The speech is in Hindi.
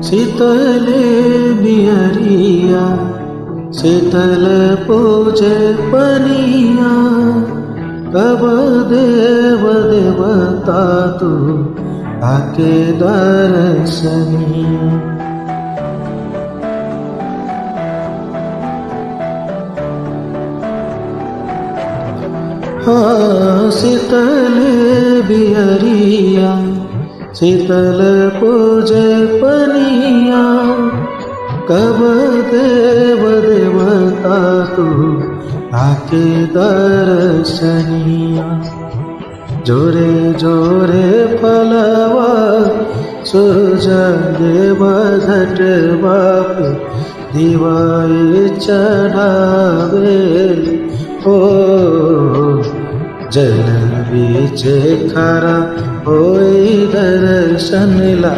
शीतले बिहरिया शीतल पूजे पनिया, कब देव देवता तू आके दर्शनिया। हाँ शीतल बिहरिया शीतल पूजे पनिया, कब देव देवता तू आके दर्शनिया। जोरे जोरे फलवा सूरज देव घटवा पे दिवाई चढ़ावे हो, जल बीच खरा होई दर्शन ला।